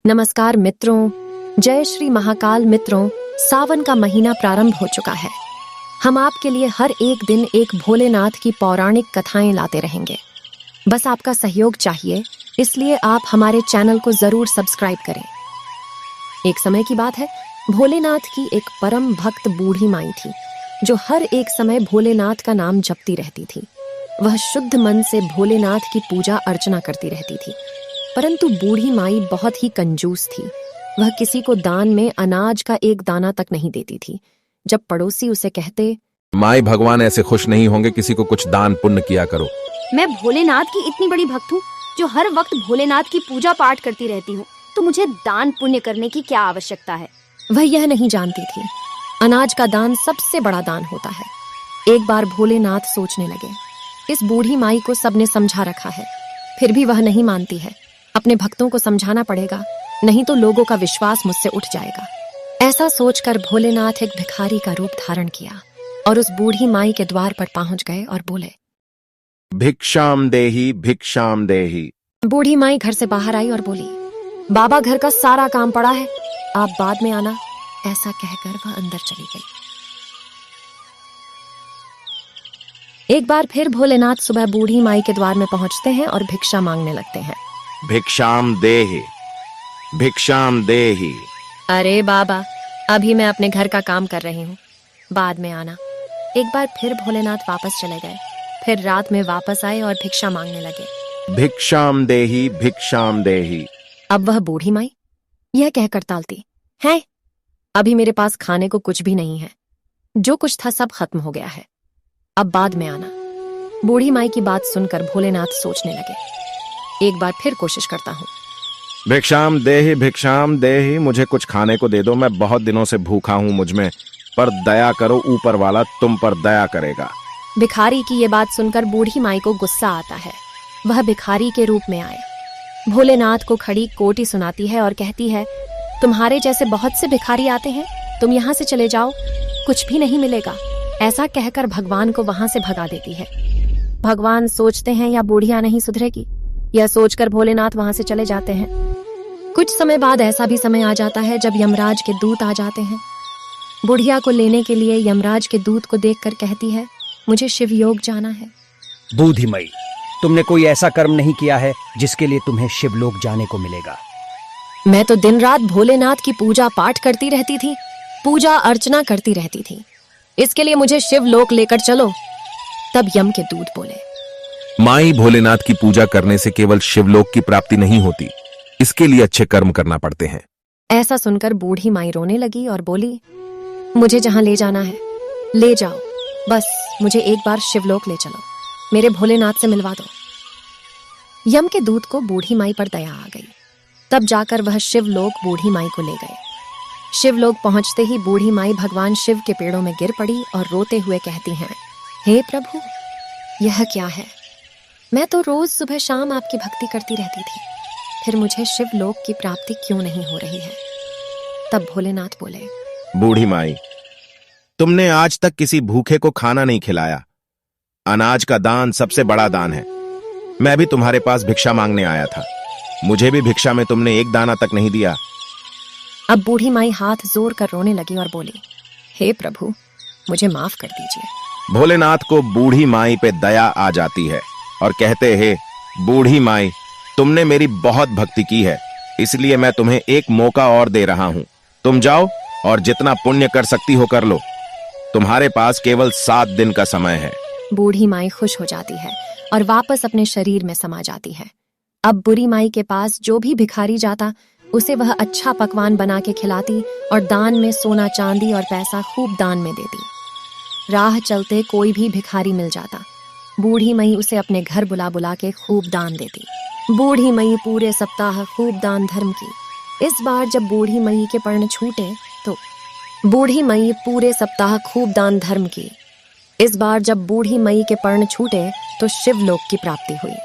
नमस्कार मित्रों, जय श्री महाकाल। मित्रों, सावन का महीना प्रारंभ हो चुका है। हम आपके लिए हर एक दिन एक भोलेनाथ की पौराणिक कथाएं लाते रहेंगे। बस आपका सहयोग चाहिए, इसलिए आप हमारे चैनल को जरूर सब्सक्राइब करें। एक समय की बात है, भोलेनाथ की एक परम भक्त बूढ़ी माई थी जो हर एक समय भोलेनाथ का नाम जपती रहती थी। वह शुद्ध मन से भोलेनाथ की पूजा अर्चना करती रहती थी, परंतु बूढ़ी माई बहुत ही कंजूस थी। वह किसी को दान में अनाज का एक दाना तक नहीं देती थी। जब पड़ोसी उसे कहते, माई भगवान ऐसे खुश नहीं होंगे, किसी को कुछ दान पुण्य किया करो। मैं भोलेनाथ की इतनी बड़ी भक्त हूँ जो हर वक्त भोलेनाथ की पूजा पाठ करती रहती हूँ, तो मुझे दान पुण्य करने की क्या आवश्यकता है। वह यह नहीं जानती थी अनाज का दान सबसे बड़ा दान होता है। एक बार भोलेनाथ सोचने लगे, इस बूढ़ी माई को सबने समझा रखा है, फिर भी वह नहीं मानती है। अपने भक्तों को समझाना पड़ेगा, नहीं तो लोगों का विश्वास मुझसे उठ जाएगा। ऐसा सोचकर भोलेनाथ एक भिखारी का रूप धारण किया और उस बूढ़ी माई के द्वार पर पहुंच गए और बोले, भिक्षाम देही, भिक्षाम देही। बूढ़ी माई घर से बाहर आई और बोली, बाबा घर का सारा काम पड़ा है, आप बाद में आना। ऐसा कहकर वह अंदर चली गई। एक बार फिर भोलेनाथ सुबह बूढ़ी माई के द्वार में पहुंचते हैं और भिक्षा मांगने लगते हैं। भिक्षाम देही, भिक्षाम देही। अरे बाबा, अभी मैं अपने घर का काम कर रही हूँ, बाद में आना। एक बार फिर भोलेनाथ वापस चले गए। फिर रात में वापस आए और भिक्षा मांगने लगे। भिक्षाम देही, भिक्षाम देही। अब वह बूढ़ी माई यह कहकर टालती, है अभी मेरे पास खाने को कुछ भी नहीं है, जो कुछ था सब खत्म हो गया है, अब बाद में आना। बूढ़ी माई की बात सुनकर भोलेनाथ सोचने लगे, एक बार फिर कोशिश करता हूँ। भिक्षाम देही, भिक्षाम देही। मुझे कुछ खाने को दे दो, मैं बहुत दिनों से भूखा हूँ, मुझ में पर दया करो, ऊपर वाला तुम पर दया करेगा। भिखारी की ये बात सुनकर बूढ़ी माई को गुस्सा आता है। वह भिखारी के रूप में आए, भोलेनाथ को खड़ी कोटी सुनाती है और कहती है, तुम्हारे जैसे बहुत से भिखारी आते हैं, तुम यहाँ से चले जाओ, कुछ भी नहीं मिलेगा। ऐसा कहकर भगवान को वहां से भगा देती है। भगवान सोचते हैं या बूढ़िया नहीं सुधरेगी, यह सोचकर भोलेनाथ वहां से चले जाते हैं। कुछ समय बाद ऐसा भी समय आ जाता है जब यमराज के दूत आ जाते हैं। बुढ़िया को लेने के लिए यमराज के दूत को देखकर कहती है, मुझे शिवयोग जाना है। बूढ़ी माई, तुमने कोई ऐसा कर्म नहीं किया है जिसके लिए तुम्हें शिवलोक जाने को मिलेगा। मैं तो दिन रात भोलेनाथ की पूजा पाठ करती रहती थी, पूजा अर्चना करती रहती थी, इसके लिए मुझे शिवलोक लेकर चलो। तब यम के दूत बोले, माई, भोलेनाथ की पूजा करने से केवल शिवलोक की प्राप्ति नहीं होती, इसके लिए अच्छे कर्म करना पड़ते हैं। ऐसा सुनकर बूढ़ी माई रोने लगी और बोली, मुझे जहां ले जाना है ले जाओ, बस मुझे एक बार शिवलोक ले चलो, मेरे भोलेनाथ से मिलवा दो। यम के दूत को बूढ़ी माई पर दया आ गई। तब जाकर वह शिवलोक बूढ़ी माई को ले गए। शिवलोक पहुंचते ही बूढ़ी माई भगवान शिव के पेड़ों में गिर पड़ी और रोते हुए कहती हैं, हे प्रभु, यह क्या है? मैं तो रोज सुबह शाम आपकी भक्ति करती रहती थी, फिर मुझे शिवलोक की प्राप्ति क्यों नहीं हो रही है? तब भोलेनाथ बोले, बूढ़ी माई, तुमने आज तक किसी भूखे को खाना नहीं खिलाया। अनाज का दान सबसे बड़ा दान है। मैं भी तुम्हारे पास भिक्षा मांगने आया था, मुझे भी भिक्षा में तुमने एक दाना तक नहीं दिया। अब बूढ़ी माई हाथ जोर कर रोने लगी और बोली, हे प्रभु, मुझे माफ कर दीजिए। भोलेनाथ को बूढ़ी माई पे दया आ जाती है और कहते हैं, बूढ़ी माई, तुमने मेरी बहुत भक्ति की है, इसलिए मैं तुम्हें एक मौका और दे रहा हूं। तुम जाओ और जितना पुण्य कर सकती हो कर लो, तुम्हारे पास केवल 7 दिन का समय है। बूढ़ी माई खुश हो जाती है और वापस अपने शरीर में समा जाती है। अब बुरी माई के पास जो भी भिखारी जाता, उसे वह अच्छा पकवान बना के खिलाती और दान में सोना चांदी और पैसा खूब दान में देती। राह चलते कोई भी भिखारी मिल जाता, बूढ़ी मई उसे अपने घर बुला बुला के खूब दान देती। बूढ़ी मई पूरे सप्ताह खूब दान धर्म की। इस बार जब बूढ़ी मई के पर्ण छूटे तो बूढ़ी मई पूरे सप्ताह खूब दान धर्म की। इस बार जब बूढ़ी मई के पर्ण छूटे तो शिवलोक की प्राप्ति हुई।